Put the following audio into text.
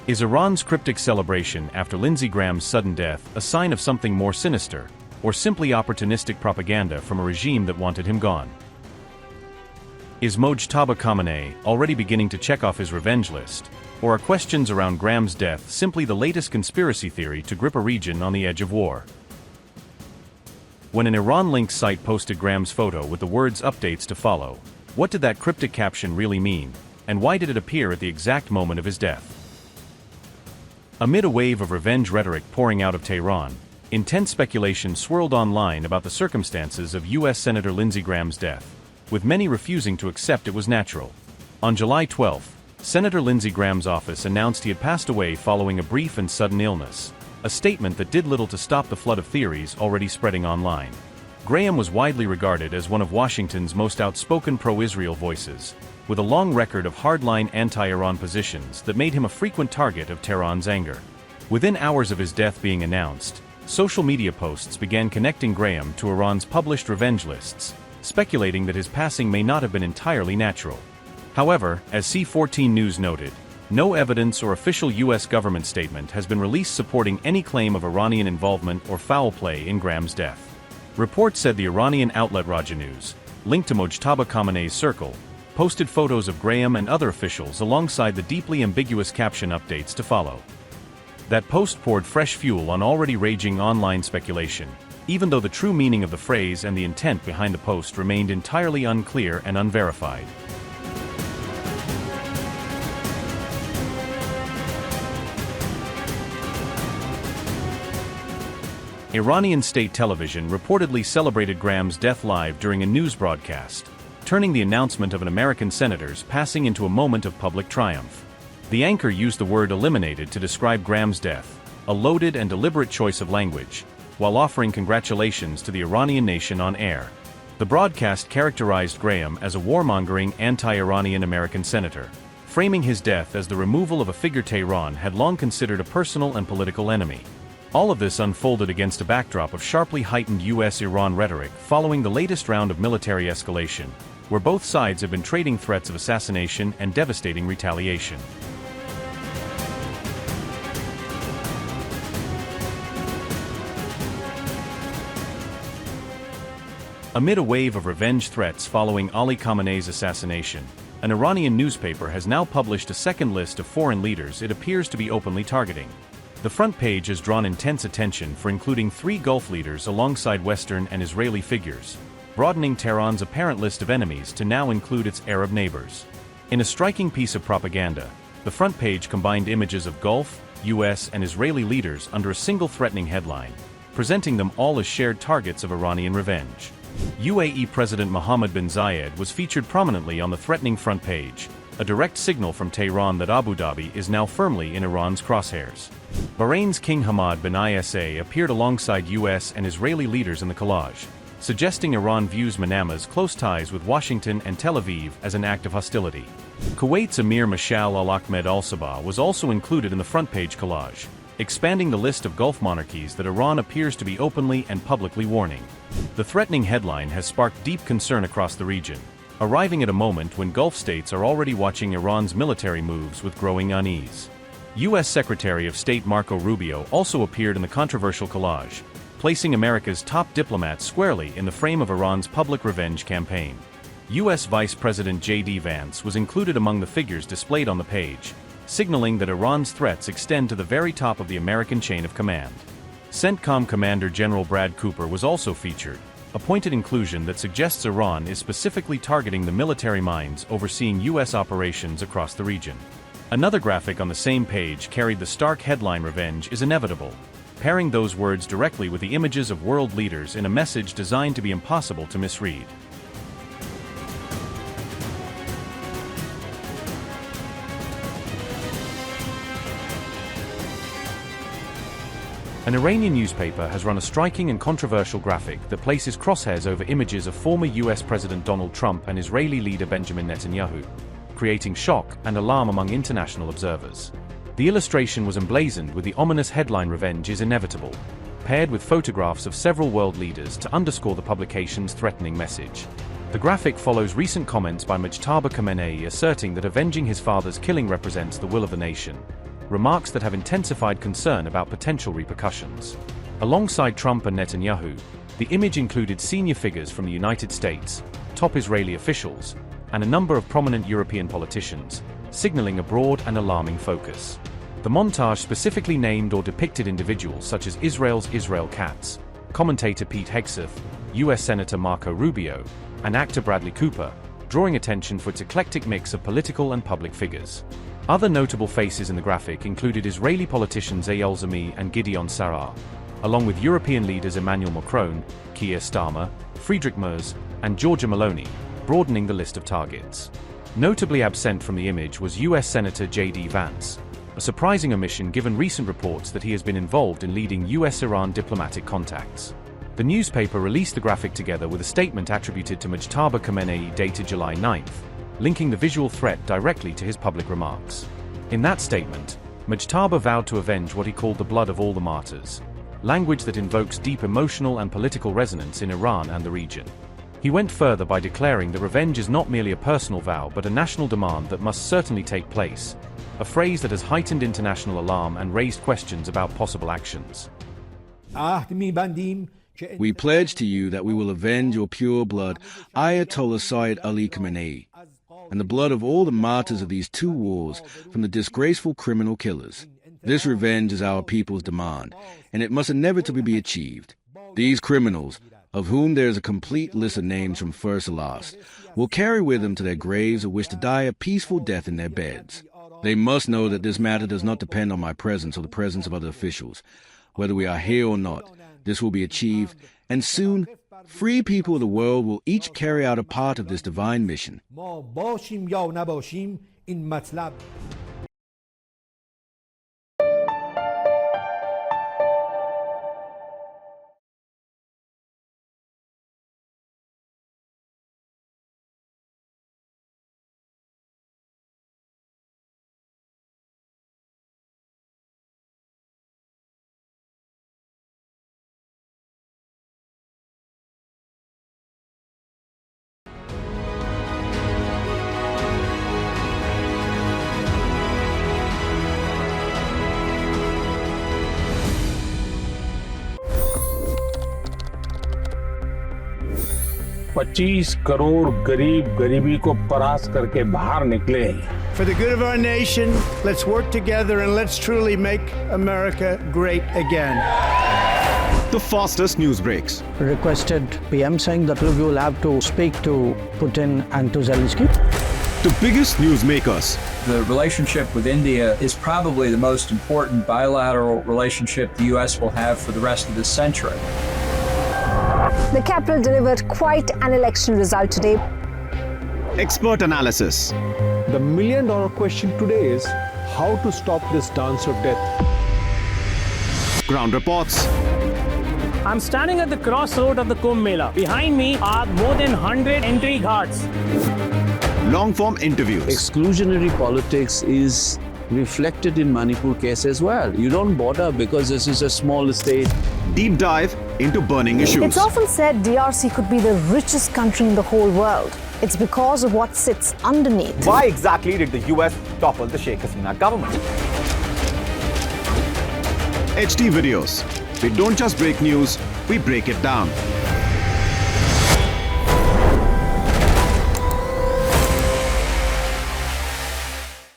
Is Iran's cryptic celebration after Lindsey Graham's sudden death a sign of something more sinister, or simply opportunistic propaganda from a regime that wanted him gone? Is Mojtaba Khamenei already beginning to check off his revenge list, or are questions around Graham's death simply the latest conspiracy theory to grip a region on the edge of war? When an Iran-linked site posted Graham's photo with the words "updates to follow," what did that cryptic caption really mean, and why did it appear at the exact moment of his death? Amid a wave of revenge rhetoric pouring out of Tehran, intense speculation swirled online about the circumstances of U.S. Senator Lindsey Graham's death, with many refusing to accept it was natural. On July 12, Senator Lindsey Graham's office announced he had passed away following a brief and sudden illness, a statement that did little to stop the flood of theories already spreading online. Graham was widely regarded as one of Washington's most outspoken pro-Israel voices, with a long record of hardline anti-Iran positions that made him a frequent target of Tehran's anger. Within hours of his death being announced, social media posts began connecting Graham to Iran's published revenge lists, speculating that his passing may not have been entirely natural. However, as C14 News noted, no evidence or official U.S. government statement has been released supporting any claim of Iranian involvement or foul play in Graham's death. Reports said the Iranian outlet Raja News, linked to Mojtaba Khamenei's circle, posted photos of Graham and other officials alongside the deeply ambiguous caption "updates to follow." That post poured fresh fuel on already raging online speculation, even though the true meaning of the phrase and the intent behind the post remained entirely unclear and unverified. Iranian state television reportedly celebrated Graham's death live during a news broadcast, turning the announcement of an American senator's passing into a moment of public triumph. The anchor used the word "eliminated" to describe Graham's death, a loaded and deliberate choice of language, while offering congratulations to the Iranian nation on air. The broadcast characterized Graham as a warmongering anti-Iranian American senator, framing his death as the removal of a figure Tehran had long considered a personal and political enemy. All of this unfolded against a backdrop of sharply heightened U.S.-Iran rhetoric following the latest round of military escalation, where both sides have been trading threats of assassination and devastating retaliation. Amid a wave of revenge threats following Ali Khamenei's assassination, an Iranian newspaper has now published a second list of foreign leaders it appears to be openly targeting. The front page has drawn intense attention for including 3 Gulf leaders alongside Western and Israeli figures, broadening Tehran's apparent list of enemies to now include its Arab neighbors. In a striking piece of propaganda, the front page combined images of Gulf, U.S. and Israeli leaders under a single threatening headline, presenting them all as shared targets of Iranian revenge. UAE President Mohammed bin Zayed was featured prominently on the threatening front page, a direct signal from Tehran that Abu Dhabi is now firmly in Iran's crosshairs. Bahrain's King Hamad bin Isa appeared alongside U.S. and Israeli leaders in the collage, suggesting Iran views Manama's close ties with Washington and Tel Aviv as an act of hostility. Kuwait's Emir Mashal al-Ahmed al-Sabah was also included in the front-page collage, expanding the list of Gulf monarchies that Iran appears to be openly and publicly warning. The threatening headline has sparked deep concern across the region, arriving at a moment when Gulf states are already watching Iran's military moves with growing unease. U.S. Secretary of State Marco Rubio also appeared in the controversial collage, placing America's top diplomats squarely in the frame of Iran's public revenge campaign. U.S. Vice President J.D. Vance was included among the figures displayed on the page, signaling that Iran's threats extend to the very top of the American chain of command. CENTCOM Commander General Brad Cooper was also featured, a pointed inclusion that suggests Iran is specifically targeting the military minds overseeing U.S. operations across the region. Another graphic on the same page carried the stark headline "Revenge is inevitable," pairing those words directly with the images of world leaders in a message designed to be impossible to misread. An Iranian newspaper has run a striking and controversial graphic that places crosshairs over images of former US President Donald Trump and Israeli leader Benjamin Netanyahu, creating shock and alarm among international observers. The illustration was emblazoned with the ominous headline "Revenge is inevitable," paired with photographs of several world leaders to underscore the publication's threatening message. The graphic follows recent comments by Mojtaba Khamenei asserting that avenging his father's killing represents the will of the nation, remarks that have intensified concern about potential repercussions. Alongside Trump and Netanyahu, the image included senior figures from the United States, top Israeli officials, and a number of prominent European politicians, signaling a broad and alarming focus. The montage specifically named or depicted individuals such as Israel's Israel Katz, commentator Pete Hegseth, U.S. Senator Marco Rubio, and actor Bradley Cooper, drawing attention for its eclectic mix of political and public figures. Other notable faces in the graphic included Israeli politicians Eyal Zamir and Gideon Saar, along with European leaders Emmanuel Macron, Keir Starmer, Friedrich Merz, and Giorgia Meloni, broadening the list of targets. Notably absent from the image was U.S. Senator J.D. Vance, a surprising omission given recent reports that he has been involved in leading U.S.-Iran diplomatic contacts. The newspaper released the graphic together with a statement attributed to Mojtaba Khamenei dated July 9th, linking the visual threat directly to his public remarks. In that statement, Mojtaba vowed to avenge what he called the blood of all the martyrs, language that invokes deep emotional and political resonance in Iran and the region. He went further by declaring that revenge is not merely a personal vow but a national demand that must certainly take place, a phrase that has heightened international alarm and raised questions about possible actions. We pledge to you that we will avenge your pure blood, Ayatollah Sayyid Ali Khamenei, and the blood of all the martyrs of these two wars from the disgraceful criminal killers. This revenge is our people's demand, and it must inevitably be achieved. These criminals, of whom there is a complete list of names from first to last, will carry with them to their graves or wish to die a peaceful death in their beds. They must know that this matter does not depend on my presence or the presence of other officials. Whether we are here or not, this will be achieved, and soon, free people of the world will each carry out a part of this divine mission. $25 crore गरीब गरीबी को परास्त करके बाहर निकले। For the good of our nation, let's work together and let's truly make America great again. The fastest news breaks. Requested PM saying that you will have to speak to Putin and to Zelensky. The biggest news makers. The relationship with India is probably the most important bilateral relationship the U.S. will have for the rest of this century. The capital delivered quite an election result today. Expert analysis. The million-dollar question today is how to stop this dance of death. Ground reports. I'm standing at the crossroad of the Kumbh Mela. Behind me are more than 100 entry guards. Long-form interviews. Exclusionary politics is reflected in Manipur case as well. You don't bother because this is a small state. Deep dive into burning issues. It's often said DRC could be the richest country in the whole world. It's because of what sits underneath. Why exactly did the US topple the Sheikh Hasina government? HD videos. We don't just break news, we break it down.